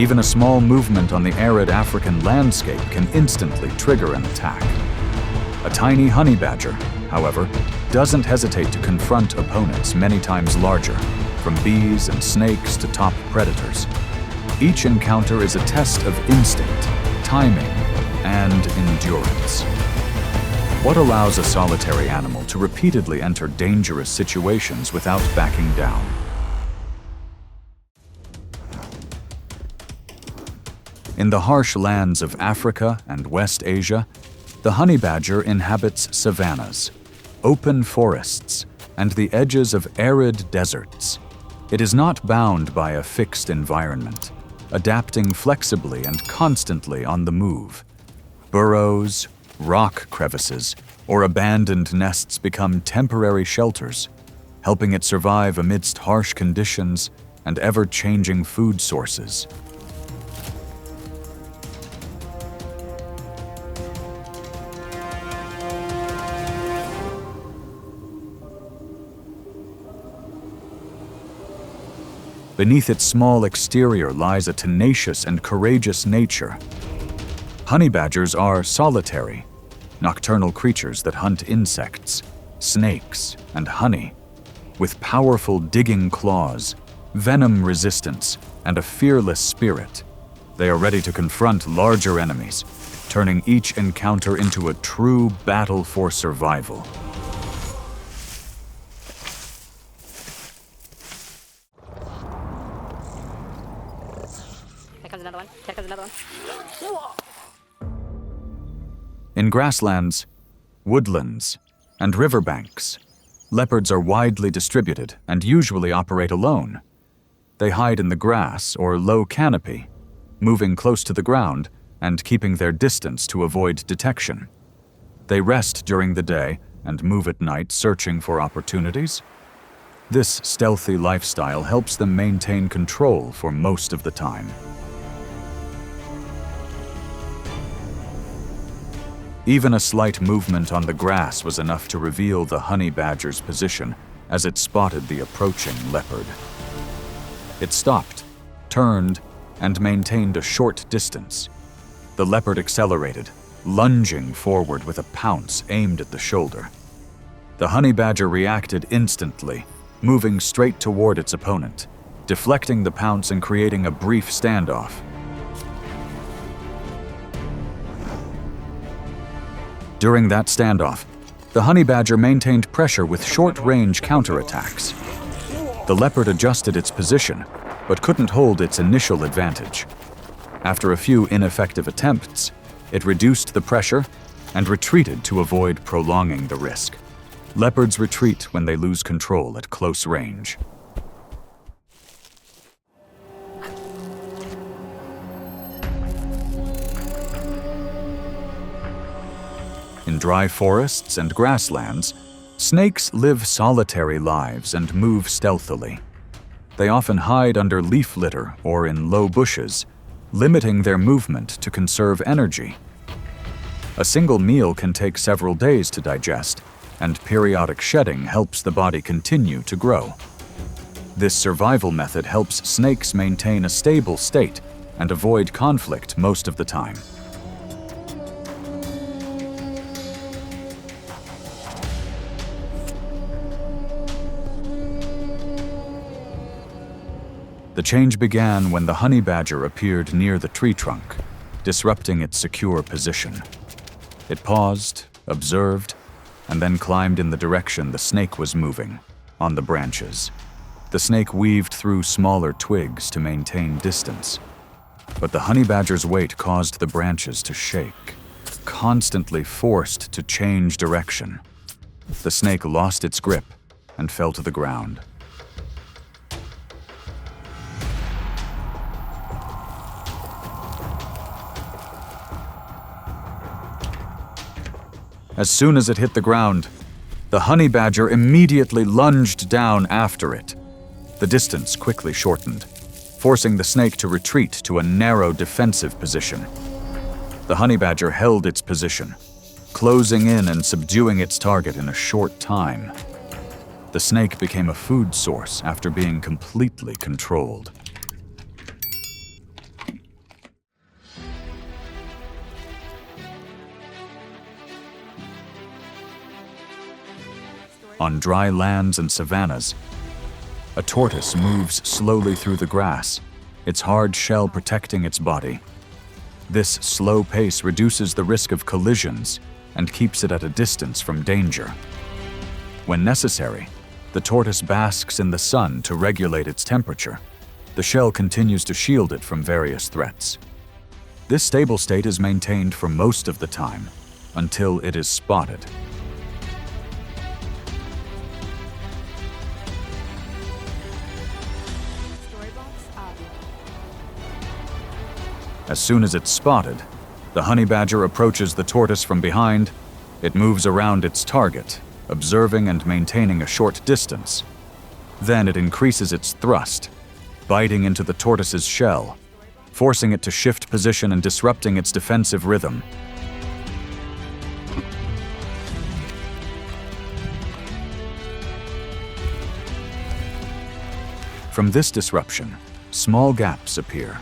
Even a small movement on the arid African landscape can instantly trigger an attack. A tiny honey badger, however, doesn't hesitate to confront opponents many times larger, from bees and snakes to top predators. Each encounter is a test of instinct, timing, and endurance. What allows a solitary animal to repeatedly enter dangerous situations without backing down? In the harsh lands of Africa and West Asia, the honey badger inhabits savannas, open forests, and the edges of arid deserts. It is not bound by a fixed environment, adapting flexibly and constantly on the move. Burrows, rock crevices, or abandoned nests become temporary shelters, helping it survive amidst harsh conditions and ever-changing food sources. Beneath its small exterior lies a tenacious and courageous nature. Honey badgers are solitary, nocturnal creatures that hunt insects, snakes, and honey. With powerful digging claws, venom resistance, and a fearless spirit, they are ready to confront larger enemies, turning each encounter into a true battle for survival. Here comes another one. In grasslands, woodlands, and riverbanks, leopards are widely distributed and usually operate alone. They hide in the grass or low canopy, moving close to the ground and keeping their distance to avoid detection. They rest during the day and move at night, searching for opportunities. This stealthy lifestyle helps them maintain control for most of the time. Even a slight movement on the grass was enough to reveal the honey badger's position as it spotted the approaching leopard. It stopped, turned, and maintained a short distance. The leopard accelerated, lunging forward with a pounce aimed at the shoulder. The honey badger reacted instantly, moving straight toward its opponent, deflecting the pounce and creating a brief standoff. During that standoff, the honey badger maintained pressure with short-range counterattacks. The leopard adjusted its position, but couldn't hold its initial advantage. After a few ineffective attempts, it reduced the pressure and retreated to avoid prolonging the risk. Leopards retreat when they lose control at close range. In dry forests and grasslands, snakes live solitary lives and move stealthily. They often hide under leaf litter or in low bushes, limiting their movement to conserve energy. A single meal can take several days to digest, and periodic shedding helps the body continue to grow. This survival method helps snakes maintain a stable state and avoid conflict most of the time. The change began when the honey badger appeared near the tree trunk, disrupting its secure position. It paused, observed, and then climbed in the direction the snake was moving, on the branches. The snake weaved through smaller twigs to maintain distance, but the honey badger's weight caused the branches to shake, constantly forced to change direction. The snake lost its grip and fell to the ground. As soon as it hit the ground, the honey badger immediately lunged down after it. The distance quickly shortened, forcing the snake to retreat to a narrow defensive position. The honey badger held its position, closing in and subduing its target in a short time. The snake became a food source after being completely controlled. On dry lands and savannas, a tortoise moves slowly through the grass, its hard shell protecting its body. This slow pace reduces the risk of collisions and keeps it at a distance from danger. When necessary, the tortoise basks in the sun to regulate its temperature. The shell continues to shield it from various threats. This stable state is maintained for most of the time, until it is spotted. As soon as it's spotted, the honey badger approaches the tortoise from behind. It moves around its target, observing and maintaining a short distance. Then it increases its thrust, biting into the tortoise's shell, forcing it to shift position and disrupting its defensive rhythm. From this disruption, small gaps appear.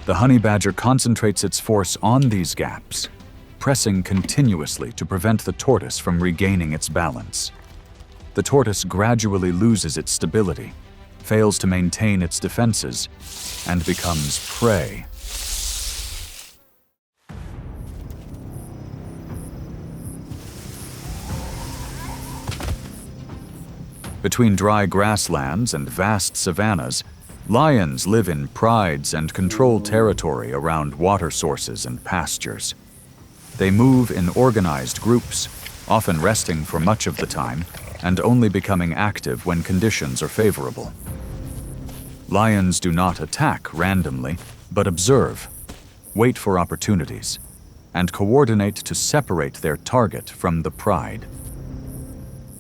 The honey badger concentrates its force on these gaps, pressing continuously to prevent the tortoise from regaining its balance. The tortoise gradually loses its stability, fails to maintain its defenses, and becomes prey. Between dry grasslands and vast savannas, lions live in prides and control territory around water sources and pastures. They move in organized groups, often resting for much of the time and only becoming active when conditions are favorable. Lions do not attack randomly, but observe, wait for opportunities, and coordinate to separate their target from the pride.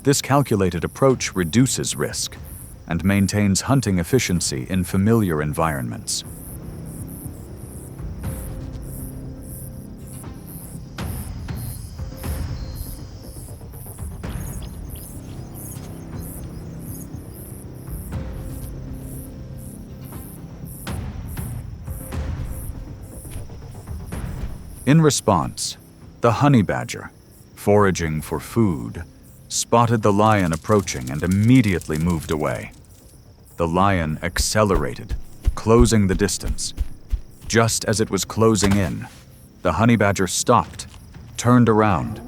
This calculated approach reduces risk and maintains hunting efficiency in familiar environments. In response, the honey badger, foraging for food, spotted the lion approaching and immediately moved away. The lion accelerated, closing the distance. Just as it was closing in, the honey badger stopped, turned around,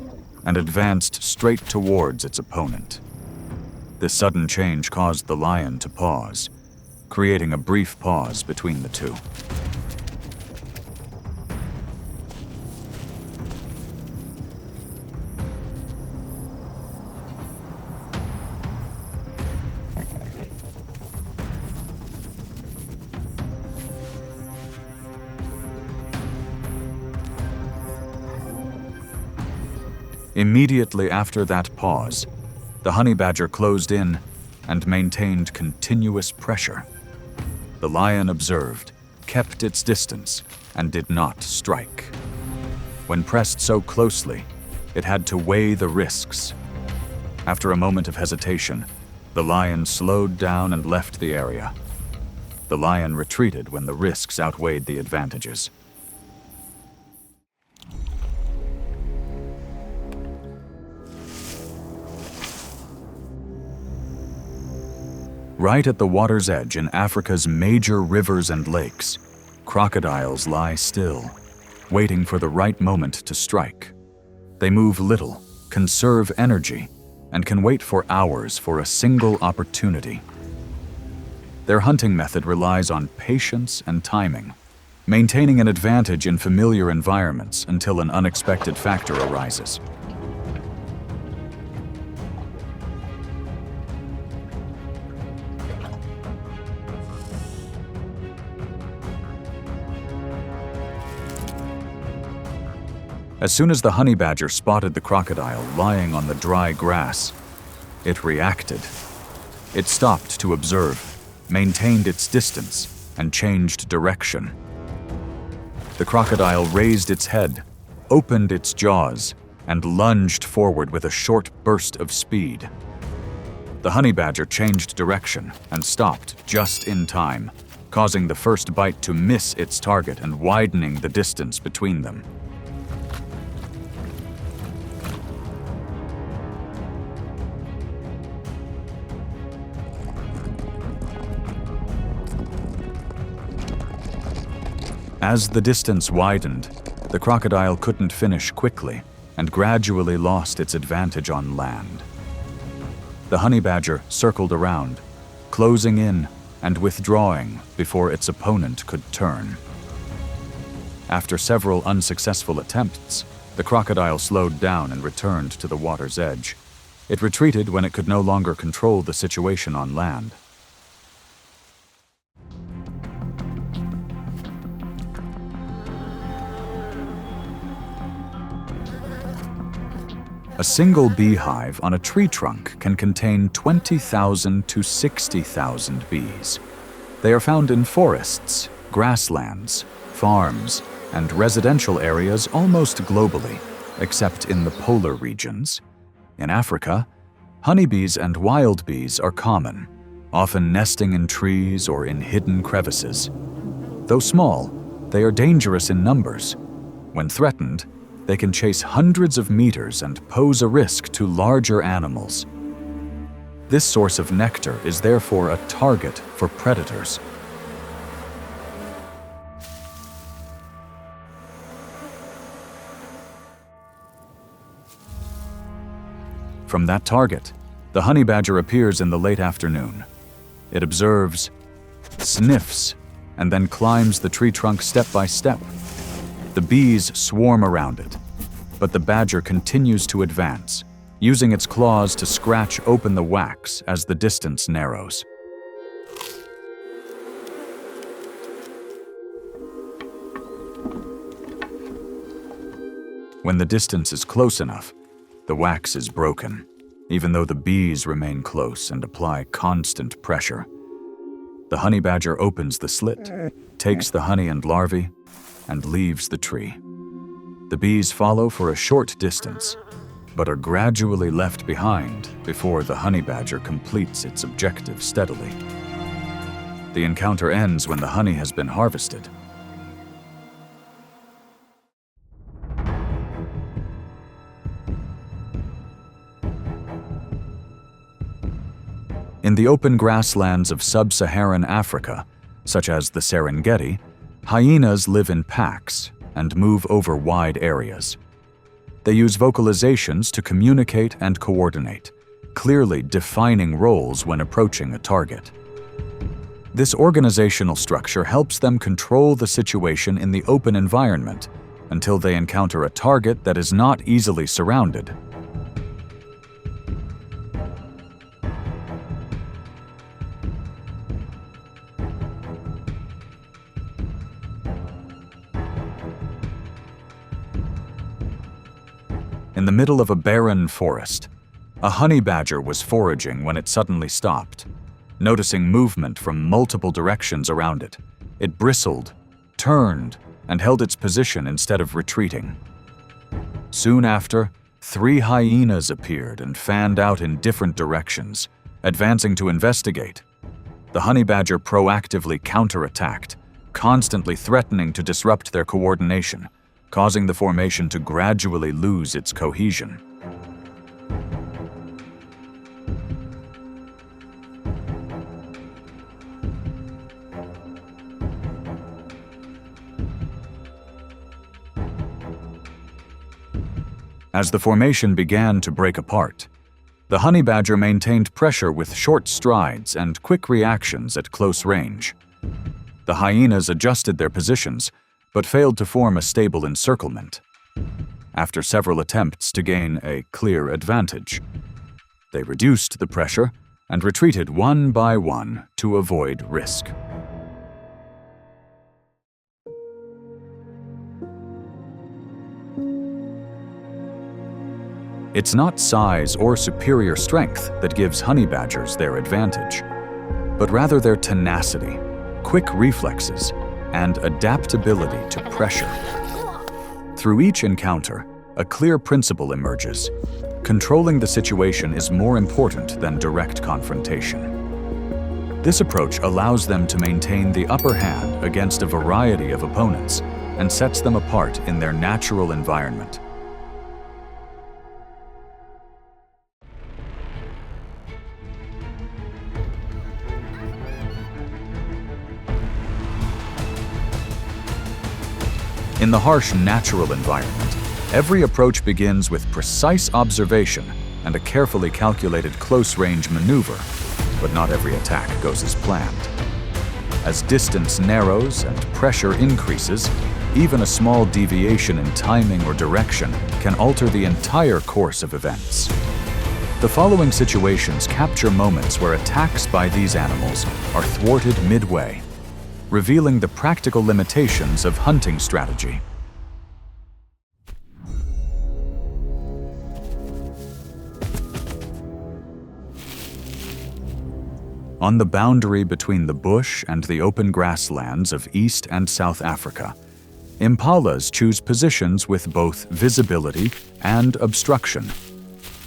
and advanced straight towards its opponent. This sudden change caused the lion to pause, creating a brief pause between the two. Immediately after that pause, the honey badger closed in and maintained continuous pressure. The lion observed, kept its distance, and did not strike. When pressed so closely, it had to weigh the risks. After a moment of hesitation, the lion slowed down and left the area. The lion retreated when the risks outweighed the advantages. Right at the water's edge in Africa's major rivers and lakes, crocodiles lie still, waiting for the right moment to strike. They move little, conserve energy, and can wait for hours for a single opportunity. Their hunting method relies on patience and timing, maintaining an advantage in familiar environments until an unexpected factor arises. As soon as the honey badger spotted the crocodile lying on the dry grass, it reacted. It stopped to observe, maintained its distance, and changed direction. The crocodile raised its head, opened its jaws, and lunged forward with a short burst of speed. The honey badger changed direction and stopped just in time, causing the first bite to miss its target and widening the distance between them. As the distance widened, the crocodile couldn't finish quickly and gradually lost its advantage on land. The honey badger circled around, closing in and withdrawing before its opponent could turn. After several unsuccessful attempts, the crocodile slowed down and returned to the water's edge. It retreated when it could no longer control the situation on land. A single beehive on a tree trunk can contain 20,000 to 60,000 bees. They are found in forests, grasslands, farms, and residential areas almost globally, except in the polar regions. In Africa, honeybees and wild bees are common, often nesting in trees or in hidden crevices. Though small, they are dangerous in numbers. When threatened, they can chase hundreds of meters and pose a risk to larger animals. This source of nectar is therefore a target for predators. From that target, the honey badger appears in the late afternoon. It observes, sniffs, and then climbs the tree trunk step by step. The bees swarm around it, but the badger continues to advance, using its claws to scratch open the wax as the distance narrows. When the distance is close enough, the wax is broken, even though the bees remain close and apply constant pressure. The honey badger opens the slit, takes the honey and larvae, and leaves the tree. The bees follow for a short distance, but are gradually left behind before the honey badger completes its objective steadily. The encounter ends when the honey has been harvested. In the open grasslands of sub-Saharan Africa, such as the Serengeti, hyenas live in packs and move over wide areas. They use vocalizations to communicate and coordinate, clearly defining roles when approaching a target. This organizational structure helps them control the situation in the open environment until they encounter a target that is not easily surrounded. In the middle of a barren forest, a honey badger was foraging when it suddenly stopped. Noticing movement from multiple directions around it, it bristled, turned, and held its position instead of retreating. Soon after, 3 hyenas appeared and fanned out in different directions, advancing to investigate. The honey badger proactively counterattacked, constantly threatening to disrupt their coordination, causing the formation to gradually lose its cohesion. As the formation began to break apart, the honey badger maintained pressure with short strides and quick reactions at close range. The hyenas adjusted their positions, but failed to form a stable encirclement. After several attempts to gain a clear advantage, they reduced the pressure and retreated one by one to avoid risk. It's not size or superior strength that gives honey badgers their advantage, but rather their tenacity, quick reflexes, and adaptability to pressure. Through each encounter, a clear principle emerges. Controlling the situation is more important than direct confrontation. This approach allows them to maintain the upper hand against a variety of opponents and sets them apart in their natural environment. In the harsh natural environment, every approach begins with precise observation and a carefully calculated close-range maneuver, but not every attack goes as planned. As distance narrows and pressure increases, even a small deviation in timing or direction can alter the entire course of events. The following situations capture moments where attacks by these animals are thwarted midway, revealing the practical limitations of hunting strategy. On the boundary between the bush and the open grasslands of East and South Africa, impalas choose positions with both visibility and obstruction,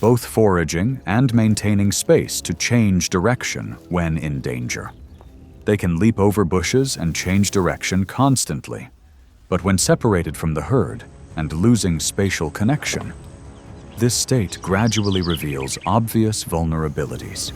both foraging and maintaining space to change direction when in danger. They can leap over bushes and change direction constantly, but when separated from the herd and losing spatial connection, this state gradually reveals obvious vulnerabilities.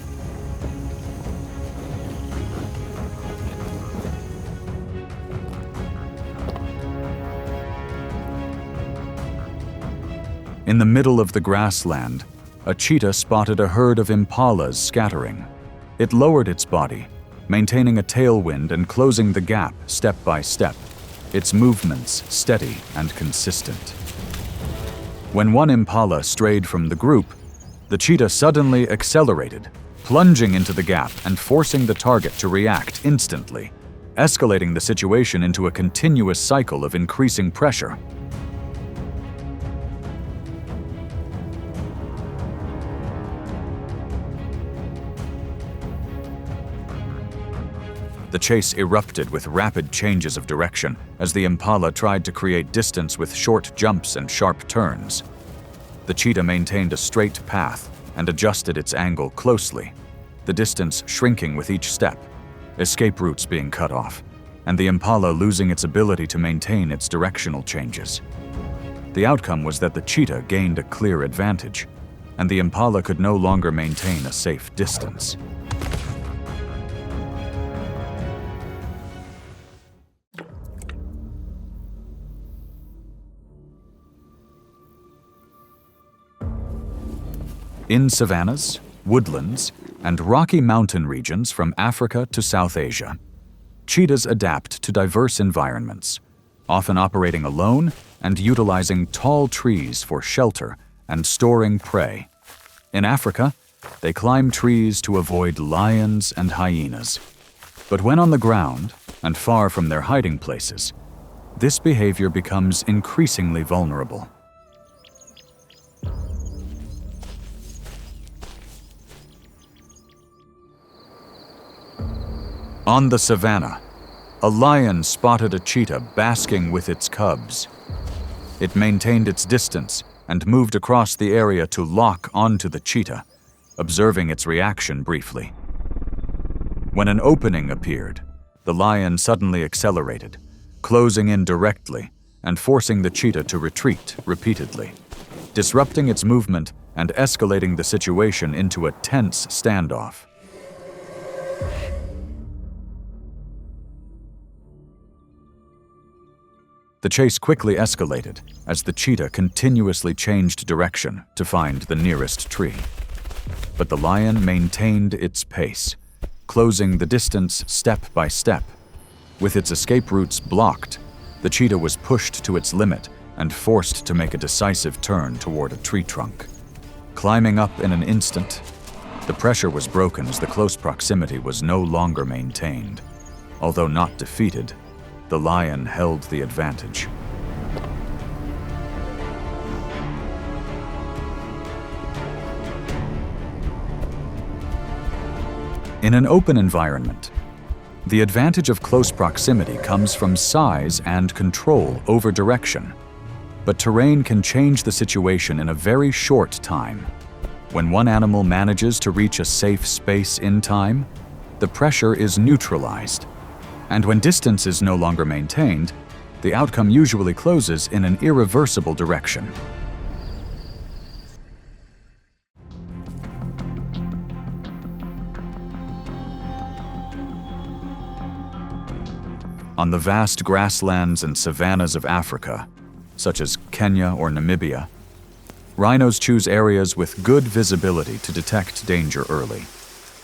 In the middle of the grassland, a cheetah spotted a herd of impalas scattering. It lowered its body, maintaining a tailwind and closing the gap step by step, its movements steady and consistent. When one impala strayed from the group, the cheetah suddenly accelerated, plunging into the gap and forcing the target to react instantly, escalating the situation into a continuous cycle of increasing pressure. The chase erupted with rapid changes of direction as the impala tried to create distance with short jumps and sharp turns. The cheetah maintained a straight path and adjusted its angle closely, the distance shrinking with each step, escape routes being cut off, and the impala losing its ability to maintain its directional changes. The outcome was that the cheetah gained a clear advantage, and the impala could no longer maintain a safe distance. In savannas, woodlands, and rocky mountain regions from Africa to South Asia, cheetahs adapt to diverse environments, often operating alone and utilizing tall trees for shelter and storing prey. In Africa, they climb trees to avoid lions and hyenas. But when on the ground and far from their hiding places, this behavior becomes increasingly vulnerable. On the savanna, a lion spotted a cheetah basking with its cubs. It maintained its distance and moved across the area to lock onto the cheetah, observing its reaction briefly. When an opening appeared, the lion suddenly accelerated, closing in directly and forcing the cheetah to retreat repeatedly, disrupting its movement and escalating the situation into a tense standoff. The chase quickly escalated as the cheetah continuously changed direction to find the nearest tree. But the lion maintained its pace, closing the distance step by step. With its escape routes blocked, the cheetah was pushed to its limit and forced to make a decisive turn toward a tree trunk. Climbing up in an instant, the pressure was broken as the close proximity was no longer maintained. Although not defeated, the lion held the advantage. In an open environment, the advantage of close proximity comes from size and control over direction. But terrain can change the situation in a very short time. When one animal manages to reach a safe space in time, the pressure is neutralized. And when distance is no longer maintained, the outcome usually closes in an irreversible direction. On the vast grasslands and savannas of Africa, such as Kenya or Namibia, rhinos choose areas with good visibility to detect danger early,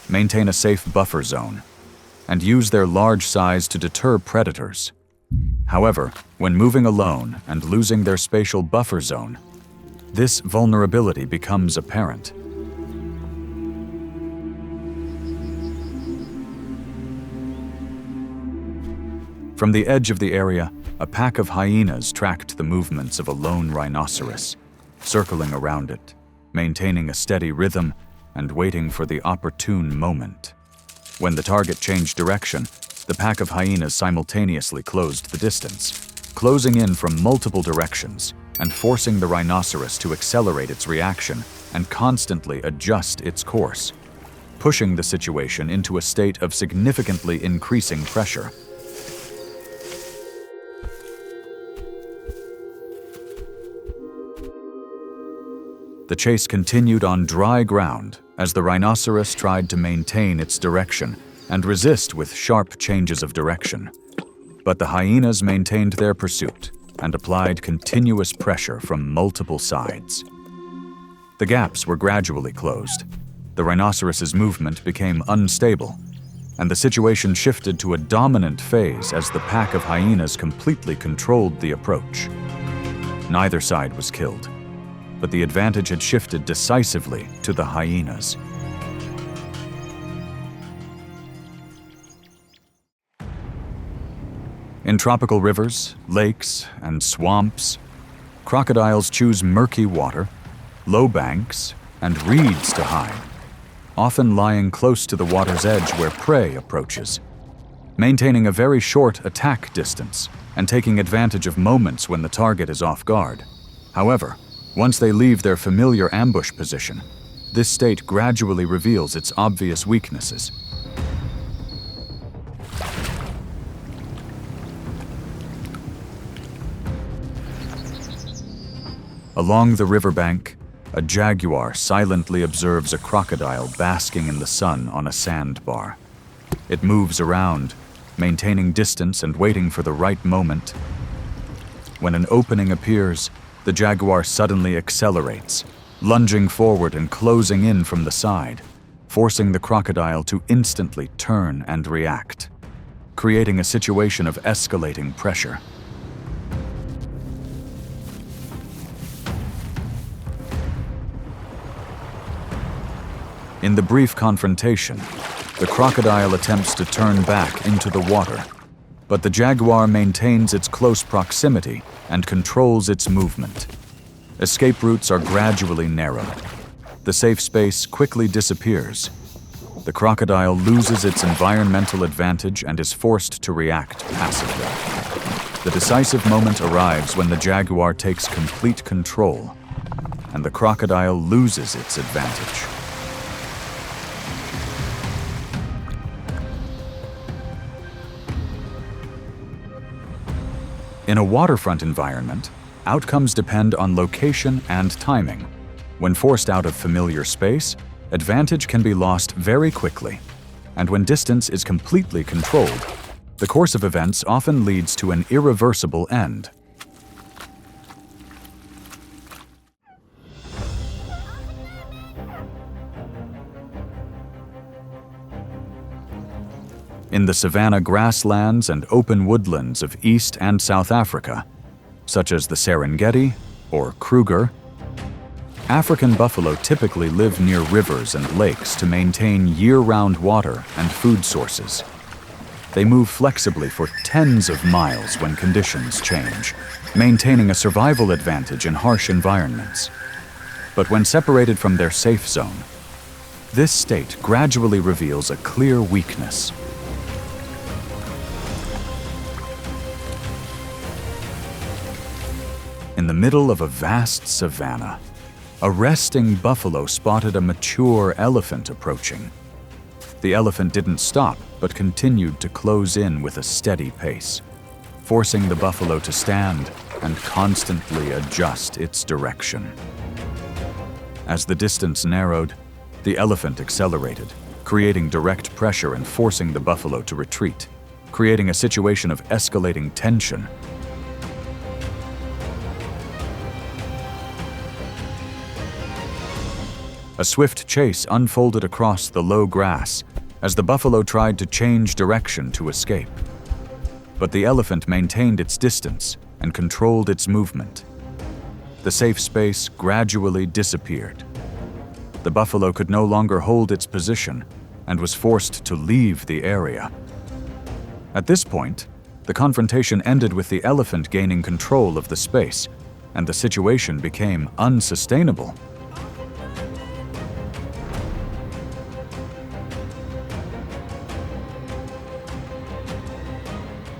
maintain a safe buffer zone, and use their large size to deter predators. However, when moving alone and losing their spatial buffer zone, this vulnerability becomes apparent. From the edge of the area, a pack of hyenas tracked the movements of a lone rhinoceros, circling around it, maintaining a steady rhythm and waiting for the opportune moment. When the target changed direction, the pack of hyenas simultaneously closed the distance, closing in from multiple directions and forcing the rhinoceros to accelerate its reaction and constantly adjust its course, pushing the situation into a state of significantly increasing pressure. The chase continued on dry ground as the rhinoceros tried to maintain its direction and resist with sharp changes of direction. But the hyenas maintained their pursuit and applied continuous pressure from multiple sides. The gaps were gradually closed. The rhinoceros's movement became unstable, and the situation shifted to a dominant phase as the pack of hyenas completely controlled the approach. Neither side was killed, but the advantage had shifted decisively to the hyenas. In tropical rivers, lakes, and swamps, crocodiles choose murky water, low banks, and reeds to hide, often lying close to the water's edge where prey approaches, maintaining a very short attack distance and taking advantage of moments when the target is off guard. However, once they leave their familiar ambush position, this state gradually reveals its obvious weaknesses. Along the riverbank, a jaguar silently observes a crocodile basking in the sun on a sandbar. It moves around, maintaining distance and waiting for the right moment. When an opening appears, the jaguar suddenly accelerates, lunging forward and closing in from the side, forcing the crocodile to instantly turn and react, creating a situation of escalating pressure. In the brief confrontation, the crocodile attempts to turn back into the water, but the jaguar maintains its close proximity and controls its movement. Escape routes are gradually narrowed. The safe space quickly disappears. The crocodile loses its environmental advantage and is forced to react passively. The decisive moment arrives when the jaguar takes complete control, and the crocodile loses its advantage. In a waterfront environment, outcomes depend on location and timing. When forced out of familiar space, advantage can be lost very quickly. And when distance is completely controlled, the course of events often leads to an irreversible end. In the savanna grasslands and open woodlands of East and South Africa, such as the Serengeti or Kruger, African buffalo typically live near rivers and lakes to maintain year-round water and food sources. They move flexibly for tens of miles when conditions change, maintaining a survival advantage in harsh environments. But when separated from their safe zone, this state gradually reveals a clear weakness. In the middle of a vast savanna, a resting buffalo spotted a mature elephant approaching. The elephant didn't stop, but continued to close in with a steady pace, forcing the buffalo to stand and constantly adjust its direction. As the distance narrowed, the elephant accelerated, creating direct pressure and forcing the buffalo to retreat, creating a situation of escalating tension. A swift chase unfolded across the low grass as the buffalo tried to change direction to escape. But the elephant maintained its distance and controlled its movement. The safe space gradually disappeared. The buffalo could no longer hold its position and was forced to leave the area. At this point, the confrontation ended with the elephant gaining control of the space, and the situation became unsustainable.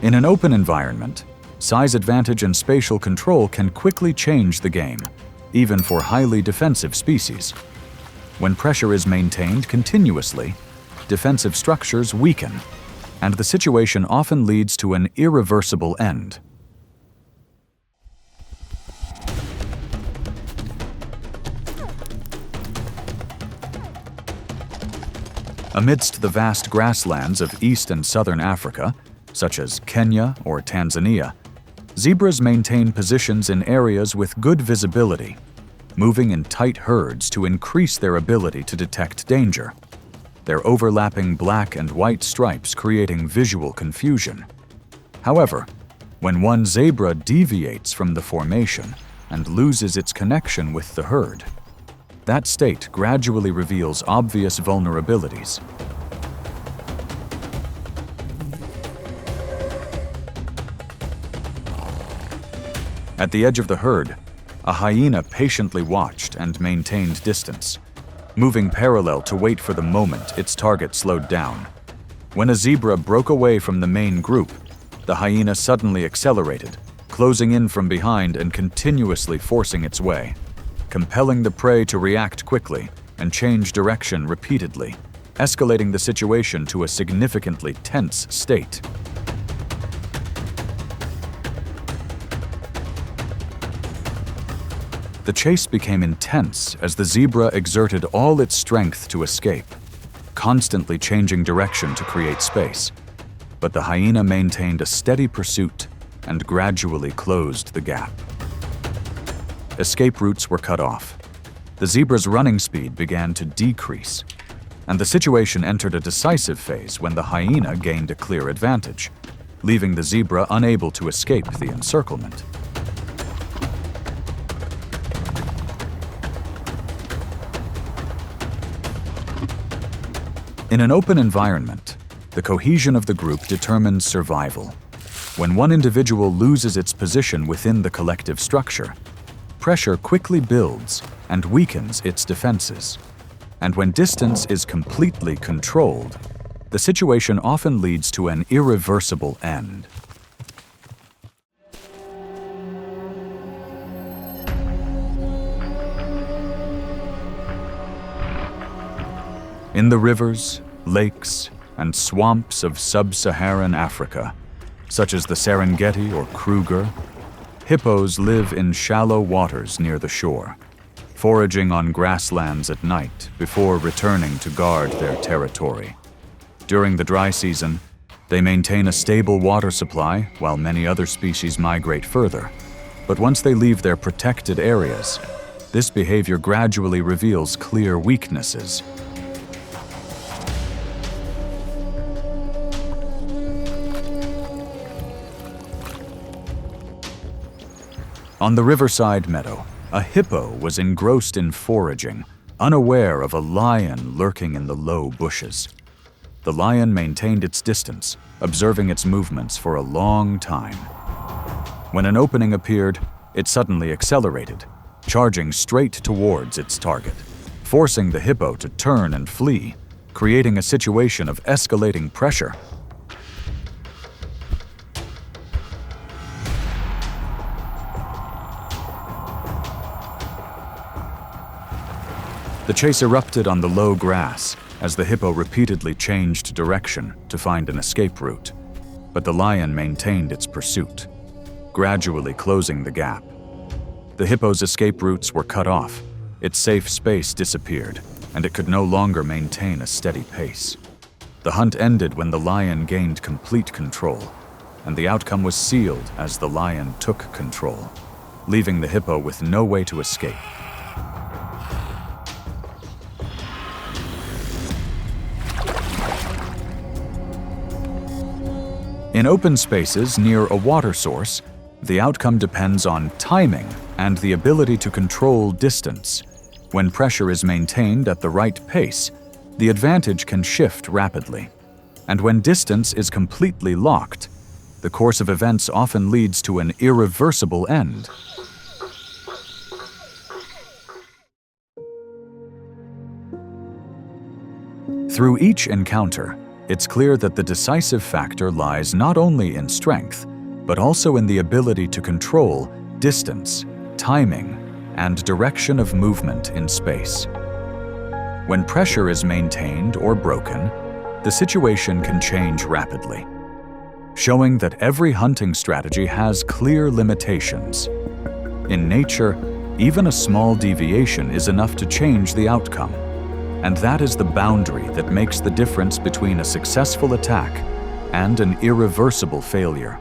In an open environment, size advantage and spatial control can quickly change the game, even for highly defensive species. When pressure is maintained continuously, defensive structures weaken, and the situation often leads to an irreversible end. Amidst the vast grasslands of East and Southern Africa, such as Kenya or Tanzania, zebras maintain positions in areas with good visibility, moving in tight herds to increase their ability to detect danger, their overlapping black and white stripes creating visual confusion. However, when one zebra deviates from the formation and loses its connection with the herd, that state gradually reveals obvious vulnerabilities. At the edge of the herd, a hyena patiently watched and maintained distance, moving parallel to wait for the moment its target slowed down. When a zebra broke away from the main group, the hyena suddenly accelerated, closing in from behind and continuously forcing its way, compelling the prey to react quickly and change direction repeatedly, escalating the situation to a significantly tense state. The chase became intense as the zebra exerted all its strength to escape, constantly changing direction to create space. But the hyena maintained a steady pursuit and gradually closed the gap. Escape routes were cut off. The zebra's running speed began to decrease, and the situation entered a decisive phase when the hyena gained a clear advantage, leaving the zebra unable to escape the encirclement. In an open environment, the cohesion of the group determines survival. When one individual loses its position within the collective structure, pressure quickly builds and weakens its defenses. And when distance is completely controlled, the situation often leads to an irreversible end. In the rivers, lakes, and swamps of sub-Saharan Africa, such as the Serengeti or Kruger, hippos live in shallow waters near the shore, foraging on grasslands at night before returning to guard their territory. During the dry season, they maintain a stable water supply while many other species migrate further. But once they leave their protected areas, this behavior gradually reveals clear weaknesses. On the riverside meadow, a hippo was engrossed in foraging, unaware of a lion lurking in the low bushes. The lion maintained its distance, observing its movements for a long time. When an opening appeared, it suddenly accelerated, charging straight towards its target, forcing the hippo to turn and flee, creating a situation of escalating pressure. The chase erupted on the low grass as the hippo repeatedly changed direction to find an escape route, but the lion maintained its pursuit, gradually closing the gap. The hippo's escape routes were cut off, its safe space disappeared, and it could no longer maintain a steady pace. The hunt ended when the lion gained complete control, and the outcome was sealed as the lion took control, leaving the hippo with no way to escape. In open spaces near a water source, the outcome depends on timing and the ability to control distance. When pressure is maintained at the right pace, the advantage can shift rapidly. And when distance is completely locked, the course of events often leads to an irreversible end. Through each encounter, it's clear that the decisive factor lies not only in strength, but also in the ability to control distance, timing, and direction of movement in space. When pressure is maintained or broken, the situation can change rapidly, showing that every hunting strategy has clear limitations. In nature, even a small deviation is enough to change the outcome, and that is the boundary that makes the difference between a successful attack and an irreversible failure.